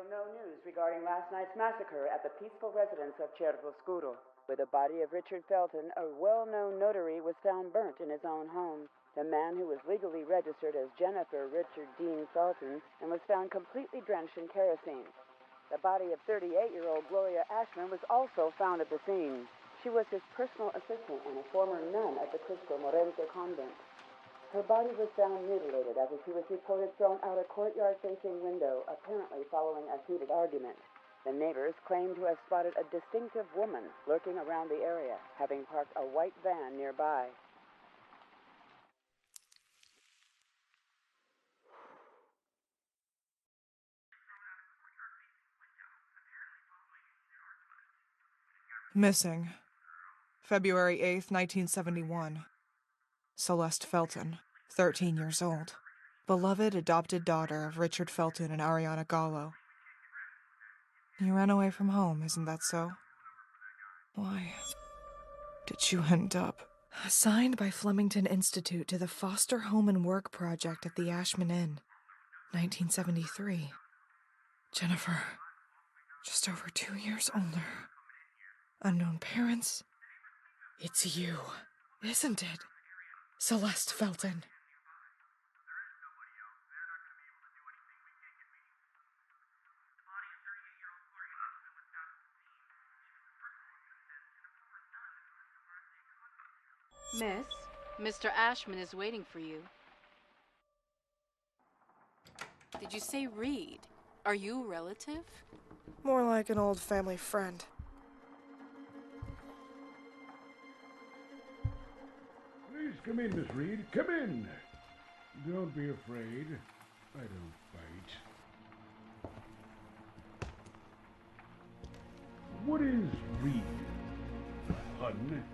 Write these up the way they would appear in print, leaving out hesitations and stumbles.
still no news regarding last night's massacre at the peaceful residence of Cervoscuro. With the body of Richard Felton, a well-known notary was found burnt in his own home. The man who was legally registered as Jennifer Richard Dean Felton and was found completely drenched in kerosene. The body of 38-year-old Gloria Ashman was also found at the scene. She was his personal assistant and a former nun at the Cristo Morente convent. Her body was found mutilated after she was reported thrown out a courtyard-facing window, apparently following a heated argument. The neighbors claim to have spotted a distinctive woman lurking around the area, having parked a white van nearby. Missing. February 8th, 1971. Celeste Felton, 13 years old. Beloved adopted daughter of Richard Felton and Ariana Gallo. You ran away from home, isn't that so? Why did you end up assigned by Flemington Institute to the Foster Home and Work Project at the Ashman Inn, 1973. Jennifer, just over 2 years older. Unknown parents. It's you, isn't it? Celeste Felton. Miss, Mr. Ashman is waiting for you. Did you say Reed? Are you a relative? More like an old family friend. Please come in, Miss Reed. Come in. Don't be afraid. I don't bite. What is Reed? A pun?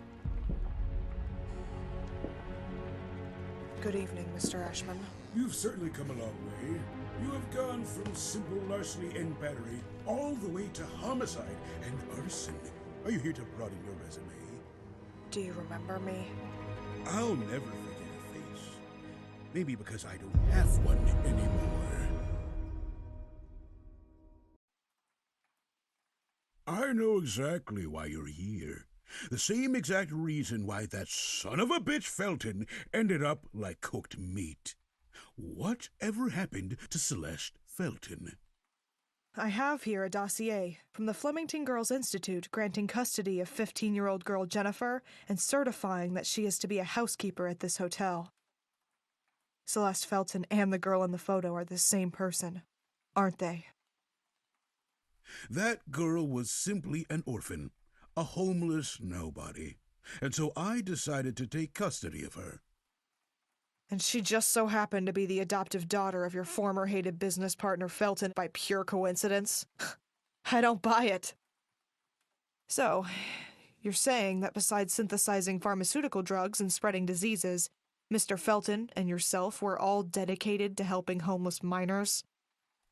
Good evening, Mr. Ashman. You've certainly come a long way. You have gone from simple larceny and battery all the way to homicide and arson. Are you here to broaden your resume? Do you remember me? I'll never forget a face. Maybe because I don't have one anymore. I know exactly why you're here. The same exact reason why that son of a bitch Felton ended up like cooked meat. What ever happened to Celeste Felton? I have here a dossier from the Flemington Girls Institute granting custody of 15-year-old girl Jennifer and certifying that she is to be a housekeeper at this hotel. Celeste Felton and the girl in the photo are the same person, aren't they? That girl was simply an orphan, a homeless nobody, and so I decided to take custody of her. And she just so happened to be the adoptive daughter of your former hated business partner Felton by pure coincidence? I don't buy it. So, you're saying that besides synthesizing pharmaceutical drugs and spreading diseases, Mr. Felton and yourself were all dedicated to helping homeless minors?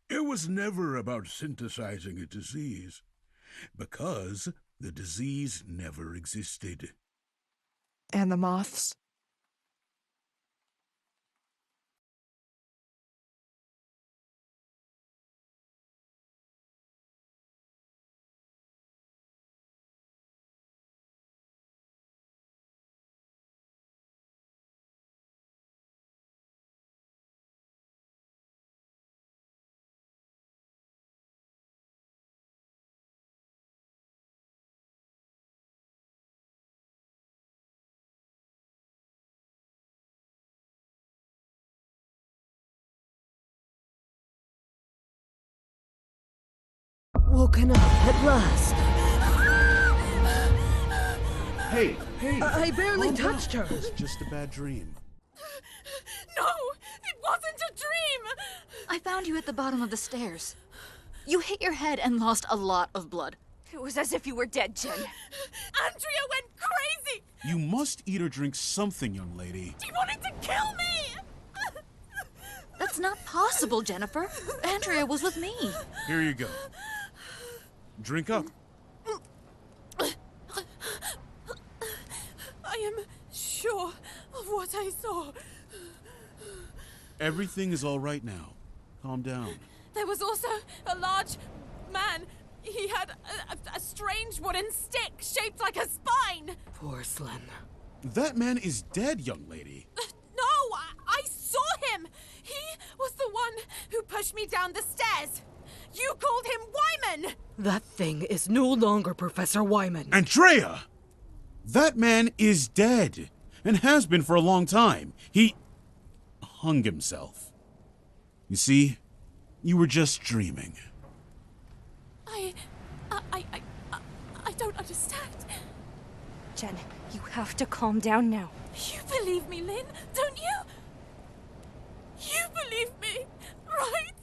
It was never about synthesizing a disease, because the disease never existed. And the moths? Woken up at last. Hey! I barely Calm down. touched her. It's just a bad dream. No! It wasn't a dream! I found you at the bottom of the stairs. You hit your head and lost a lot of blood. It was as if you were dead, Jen. Andrea went crazy! You must eat or drink something, young lady. She wanted to kill me! That's not possible, Jennifer. Andrea was with me. Here you go. Drink up. I am sure of what I saw. Everything is all right now. Calm down. There was also a large man. He had a strange wooden stick shaped like a spine. Porcelain. That man is dead, young lady. No, I saw him. He was the one who pushed me down the stairs. You called him Wyman. That thing is no longer Professor Wyman. Andrea! That man is dead, and has been for a long time. He hung himself. You see, you were just dreaming. I don't understand. Jen, you have to calm down now. You believe me, Lynn, don't you? You believe me, right?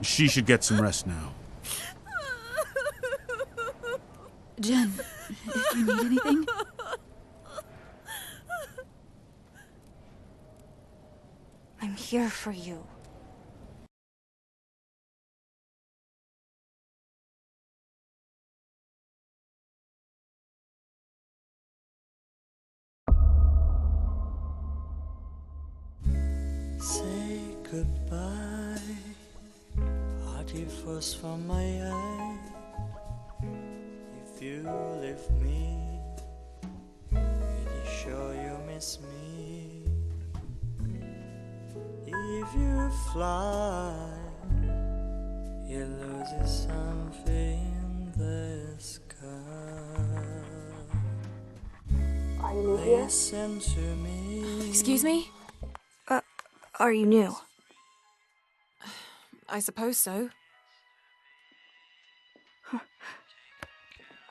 She should get some rest now. Jen, if you need anything... I'm here for you. Say goodbye. Party first from my eye. If you leave me, pretty sure you miss me. If you fly, you lose something in the sky. Are you new here? Listen to me. Excuse me? Are you new? I suppose so.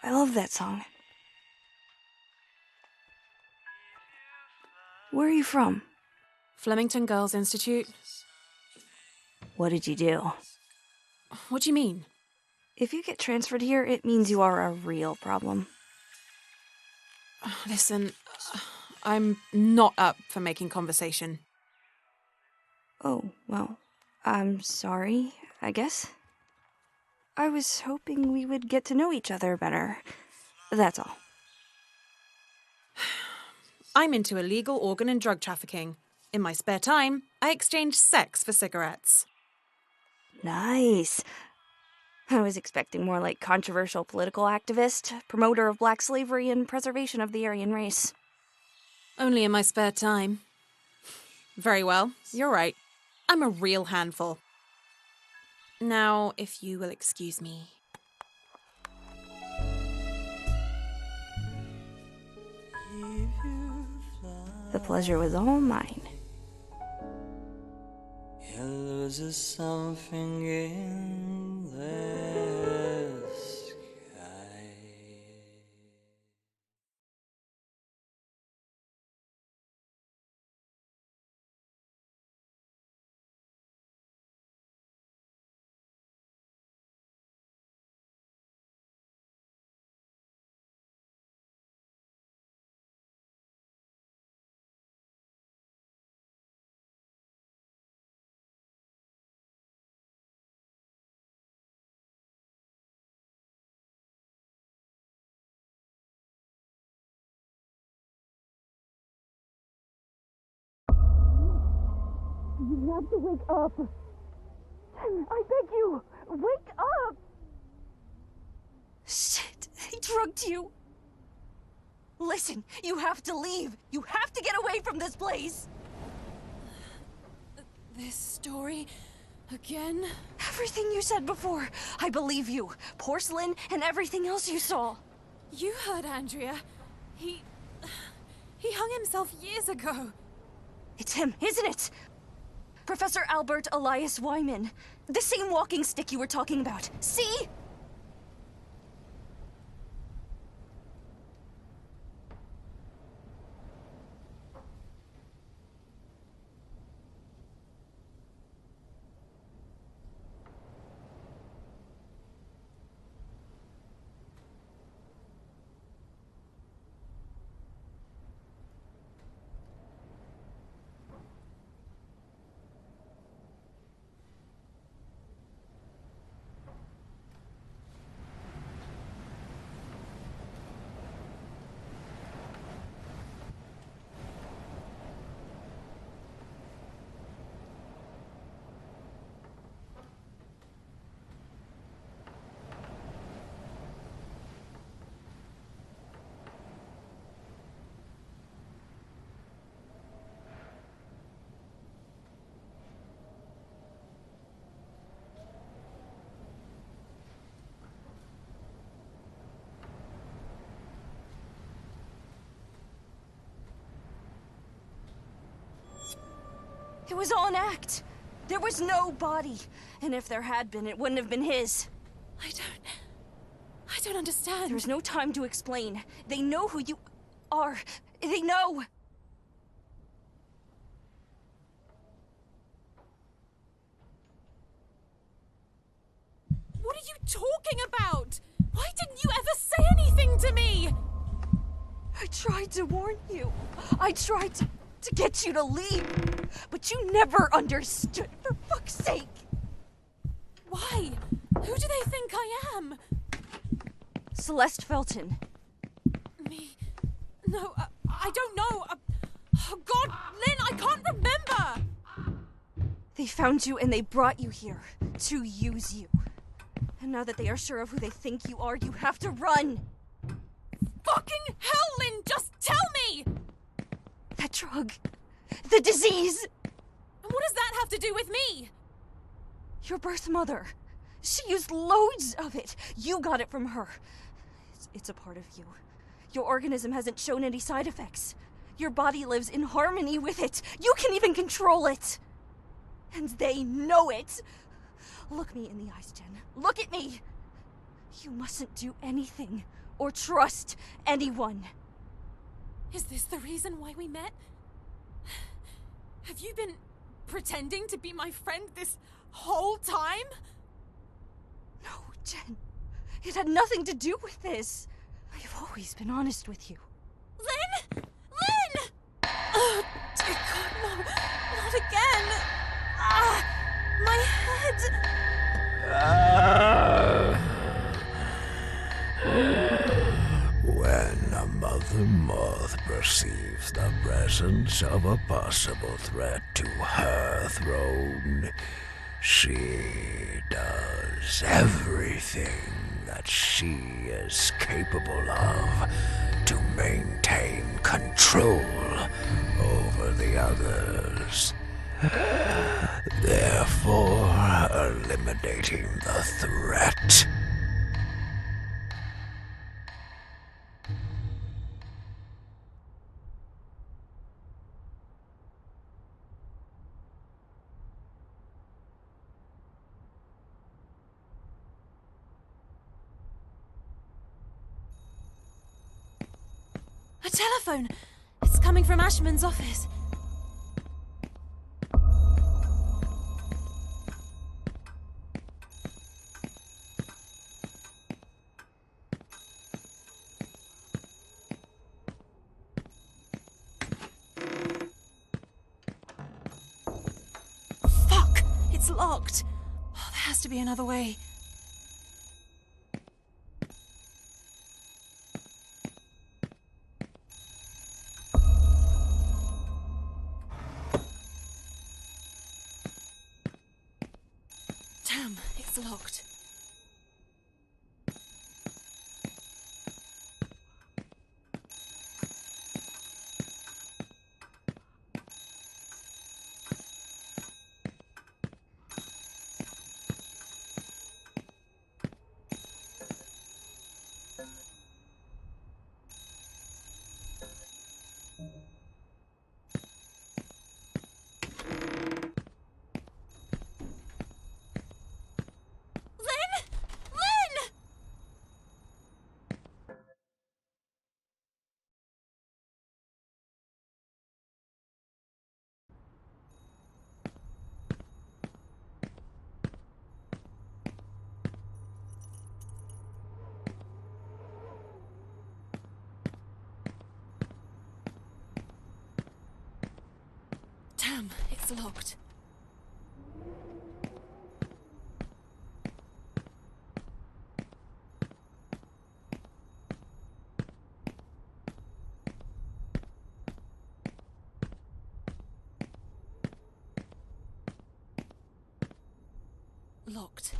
I love that song. Where are you from? Flemington Girls Institute. What did you do? What do you mean? If you get transferred here, it means you are a real problem. Listen, I'm not up for making conversation. Oh, well, I'm sorry, I guess. I was hoping we would get to know each other better. That's all. I'm into illegal organ and drug trafficking. In my spare time, I exchange sex for cigarettes. Nice. I was expecting more like controversial political activist, promoter of black slavery and preservation of the Aryan race. Only in my spare time. Very well, you're right. I'm a real handful. Now, if you will excuse me. The pleasure was all mine. You lose something in the sky. You have to wake up. I beg you, wake up! Shit, he drugged you. Listen, you have to leave. You have to get away from this place. This story again? Everything you said before, I believe you. Porcelain and everything else you saw. You heard Andrea. He hung himself years ago. It's him, isn't it? Professor Albert Elias Wyman. The same walking stick you were talking about. See? It was all an act. There was no body. And if there had been, it wouldn't have been his. I don't understand. There's no time to explain. They know who you are. They know. What are you talking about? Why didn't you ever say anything to me? I tried to warn you. I tried to get you to leave. But you never understood, for fuck's sake. Why? Who do they think I am? Celeste Felton. Me? No, I don't know. Oh God, Lynn, I can't remember! They found you and they brought you here to use you. And now that they are sure of who they think you are, you have to run! Fucking hell, Lynn, just tell me! That drug. The disease! And what does that have to do with me? Your birth mother. She used loads of it. You got it from her. It's a part of you. Your organism hasn't shown any side effects. Your body lives in harmony with it. You can even control it. And they know it. Look me in the eyes, Jen. Look at me. You mustn't do anything or trust anyone. Is this the reason why we met? Have you been pretending to be my friend this whole time? No, Jen. It had nothing to do with this. I've always been honest with you. Lynn! Lynn! Oh, dear God, no. Not again. My head. When a mother moth perceives the presence of a possible threat to her throne, she does everything that she is capable of to maintain control over the others, therefore eliminating the threat. A telephone! It's coming from Ashman's office. Fuck! It's locked. Oh, there has to be another way. Damn, it's locked. Damn, it's locked. Locked.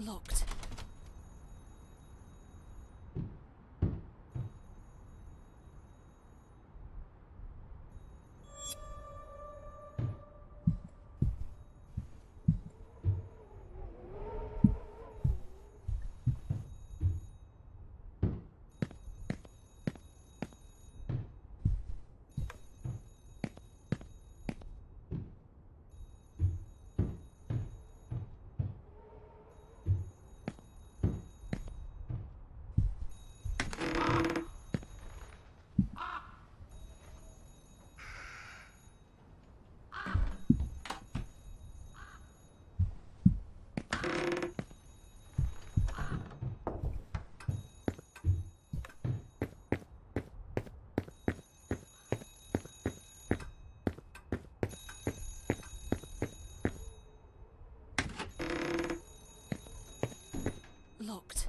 Locked. Locked.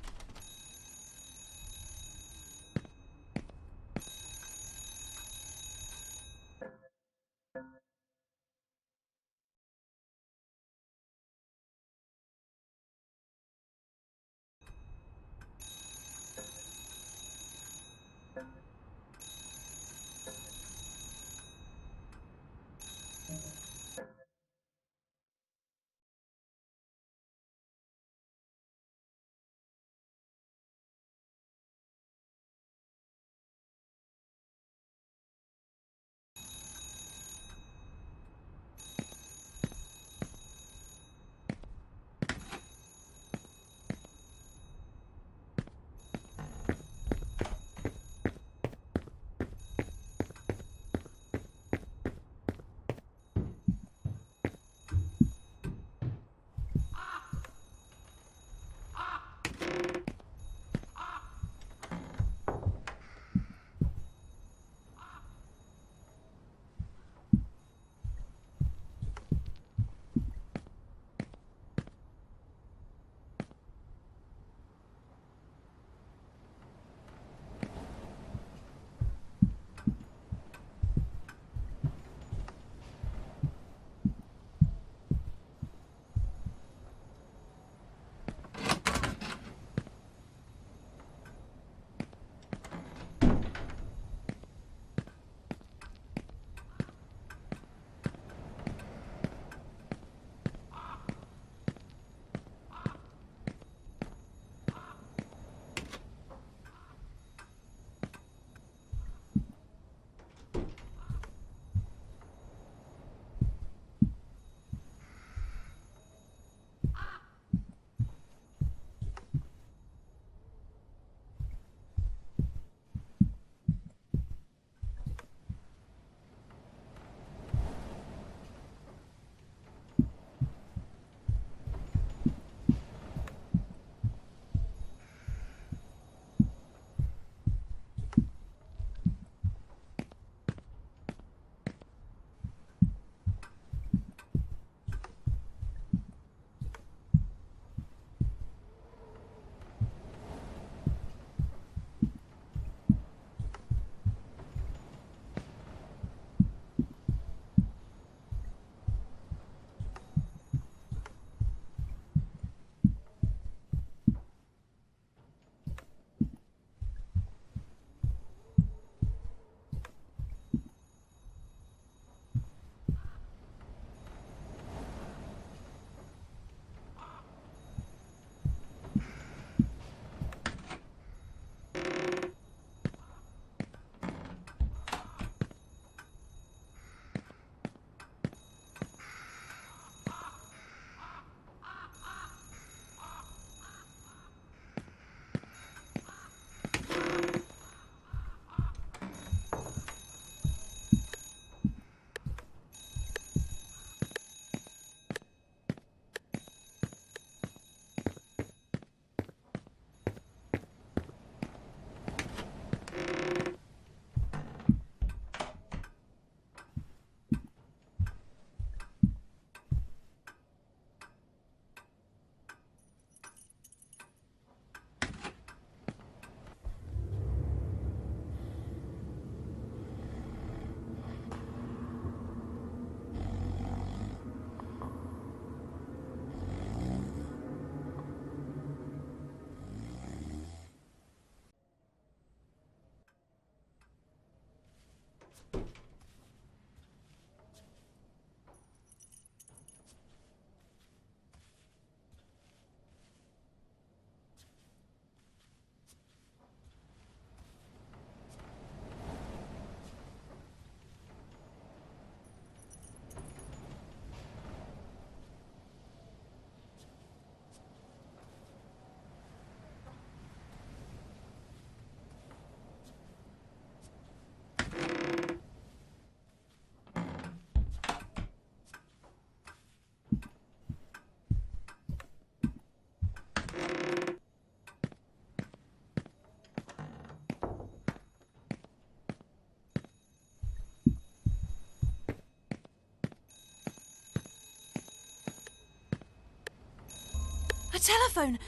A telephone!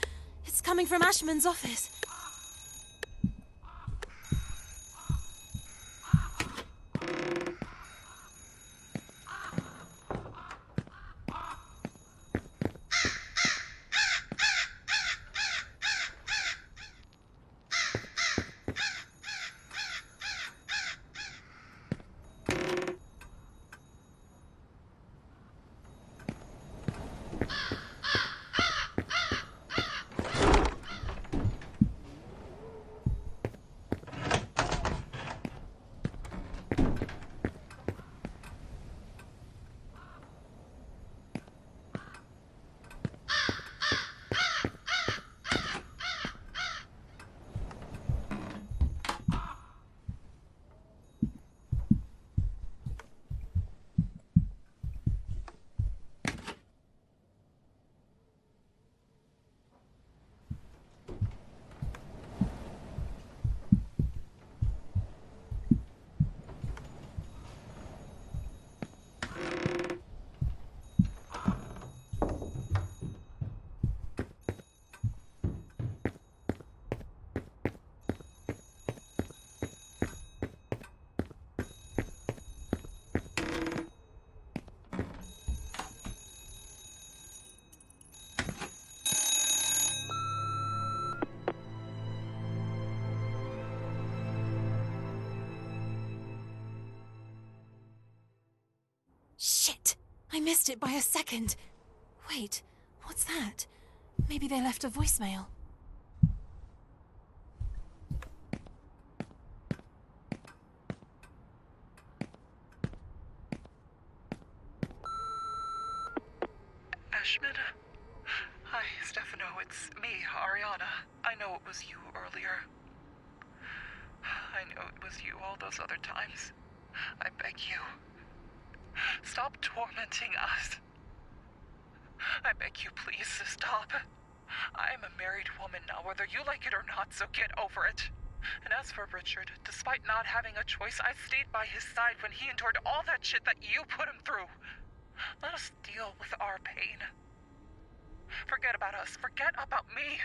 It's coming from Ashman's office. Shit! I missed it by a second. Wait, what's that? Maybe they left a voicemail. Ashman? Hi, Stefano. It's me, Ariana. I know it was you earlier. I know it was you all those other times. I beg you. Stop tormenting us. I beg you, please, stop. I'm a married woman now, whether you like it or not, so get over it. And as for Richard, despite not having a choice, I stayed by his side when he endured all that shit that you put him through. Let us deal with our pain. Forget about us. Forget about me.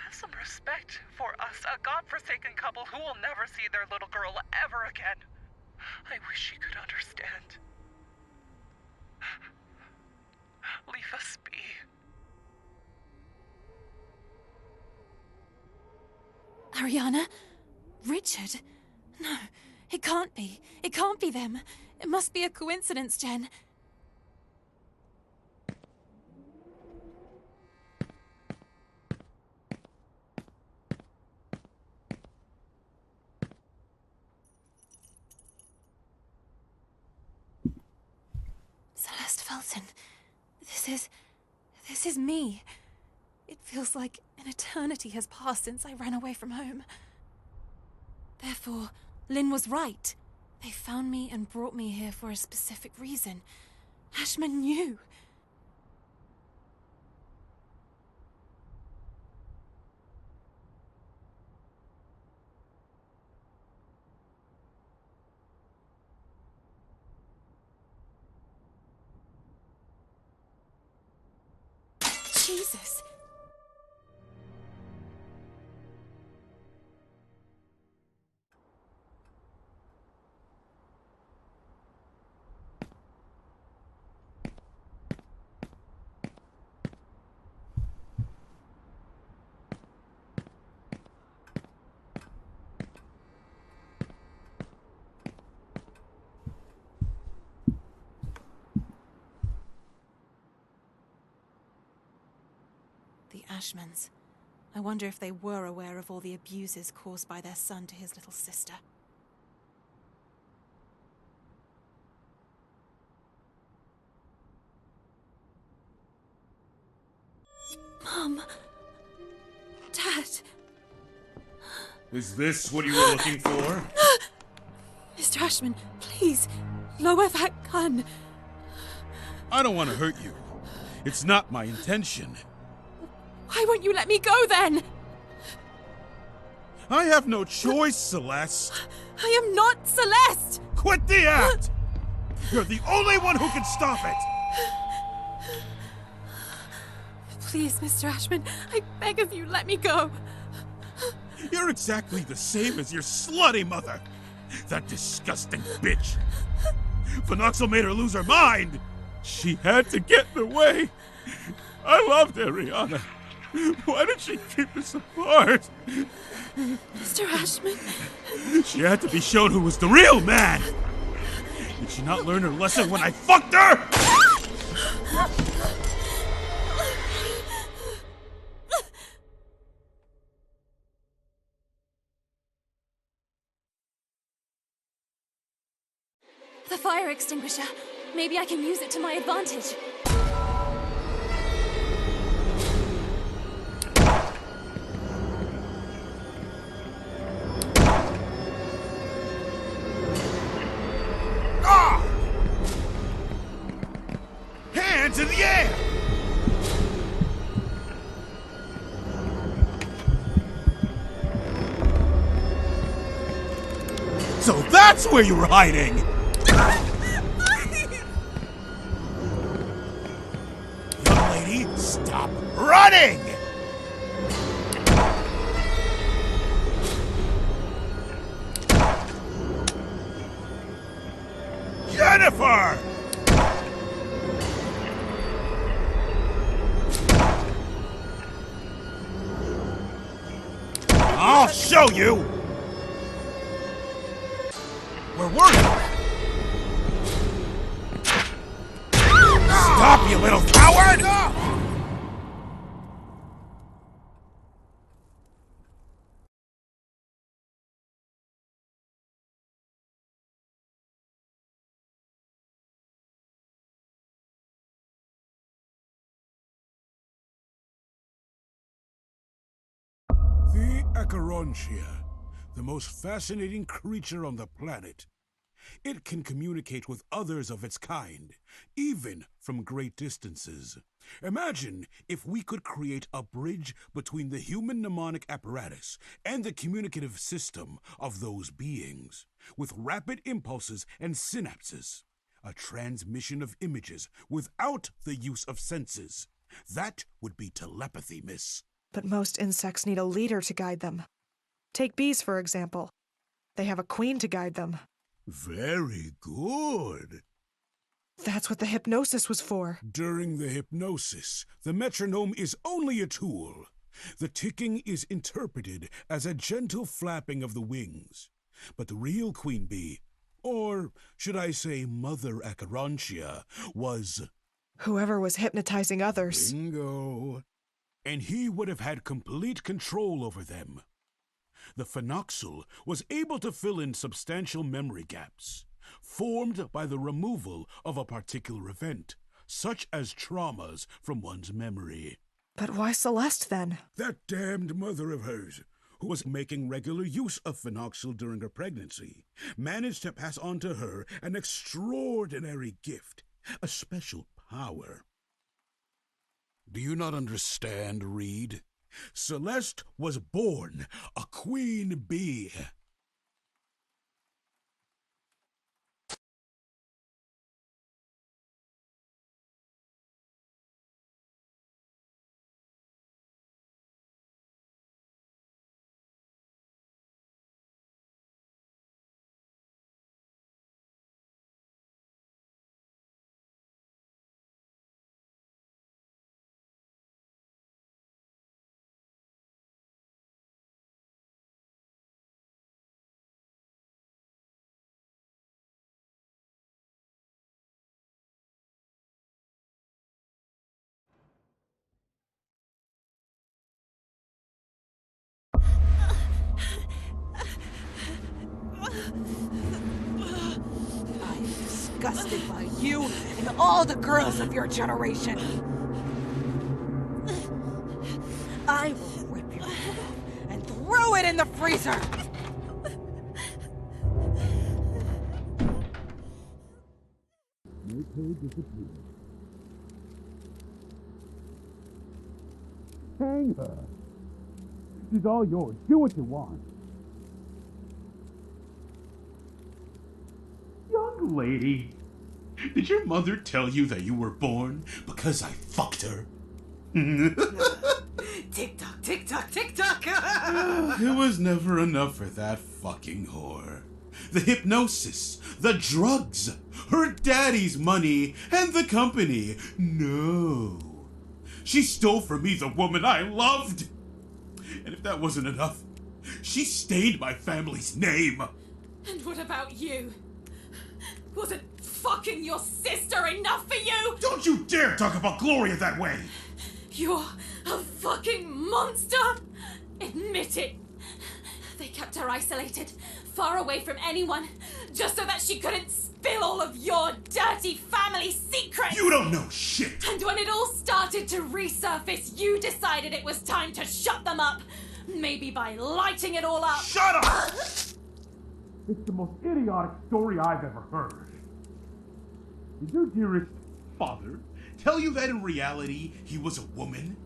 Have some respect for us, a godforsaken couple who will never see their little girl ever again. I wish you could understand. Leave us be. Ariana? Richard? No, it can't be. It can't be them. It must be a coincidence, Jen. Celeste Felton. This is me. It feels like an eternity has passed since I ran away from home. Therefore, Lynn was right. They found me and brought me here for a specific reason. Ashman knew. Jesus. The Ashmans. I wonder if they were aware of all the abuses caused by their son to his little sister. Mom! Dad! Is this what you were looking for? Mr. Ashman, please, lower that gun. I don't want to hurt you. It's not my intention. Why won't you let me go, then? I have no choice, Celeste. I am not Celeste! Quit the act! You're the only one who can stop it! Please, Mr. Ashman, I beg of you, let me go. You're exactly the same as your slutty mother. That disgusting bitch. Phenoxyl made her lose her mind. She had to get in the way. I loved Ariana. Why did she keep us apart? Mr. Ashman. She had to be shown who was the real man. Did she not learn her lesson when I fucked her? The fire extinguisher. Maybe I can use it to my advantage. Ah! Hands in the air! So that's where you were hiding! Young lady, stop running! Jennifer! I'll show you! We're working! Stop, you little coward! The Acherontia, the most fascinating creature on the planet. It can communicate with others of its kind, even from great distances. Imagine if we could create a bridge between the human mnemonic apparatus and the communicative system of those beings, with rapid impulses and synapses. A transmission of images without the use of senses. That would be telepathy, miss. But most insects need a leader to guide them. Take bees, for example. They have a queen to guide them. Very good. That's what the hypnosis was for. During the hypnosis, the metronome is only a tool. The ticking is interpreted as a gentle flapping of the wings. But the real queen bee, or should I say Mother Acherontia, was... whoever was hypnotizing others. Bingo. And he would have had complete control over them. The phenoxyl was able to fill in substantial memory gaps, formed by the removal of a particular event, such as traumas from one's memory. But why Celeste, then? That damned mother of hers, who was making regular use of phenoxyl during her pregnancy, managed to pass on to her an extraordinary gift, a special power. Do you not understand, Reed? Celeste was born a queen bee. I'm disgusted by you and all the girls of your generation. I will rip your head off and throw it in the freezer. Make her disappear. Hang her. She's all yours. Do what you want. Young lady, did your mother tell you that you were born because I fucked her? Tick-tock, tick-tock, tick-tock! It was never enough for that fucking whore. The hypnosis, the drugs, her daddy's money, and the company. No. She stole from me the woman I loved. And if that wasn't enough, she stained my family's name. And what about you? Wasn't fucking your sister enough for you? Don't you dare talk about Gloria that way! You're a fucking monster! Admit it! They kept her isolated, far away from anyone, just so that she couldn't spill all of your dirty family secrets! You don't know shit! And when it all started to resurface, you decided it was time to shut them up! Maybe by lighting it all up! Shut up! It's the most idiotic story I've ever heard. Did your dearest father tell you that in reality he was a woman?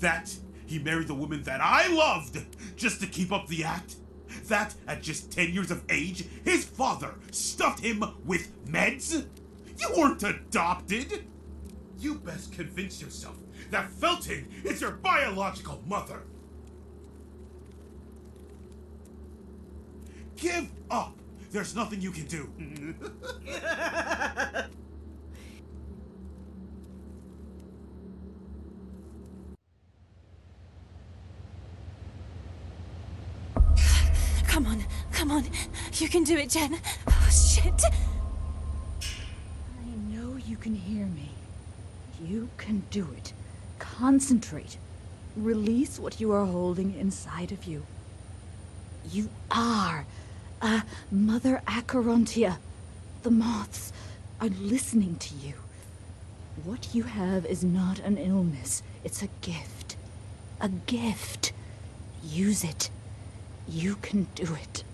That he married the woman that I loved just to keep up the act? That at just 10 years of age, his father stuffed him with meds? You weren't adopted! You best convince yourself that Felton is your biological mother. Give up! There's nothing you can do. Come on. You can do it, Jen. Oh, shit. I know you can hear me. You can do it. Concentrate. Release what you are holding inside of you. You are a Mother Acherontia. The moths are listening to you. What you have is not an illness. It's a gift. A gift. Use it. You can do it.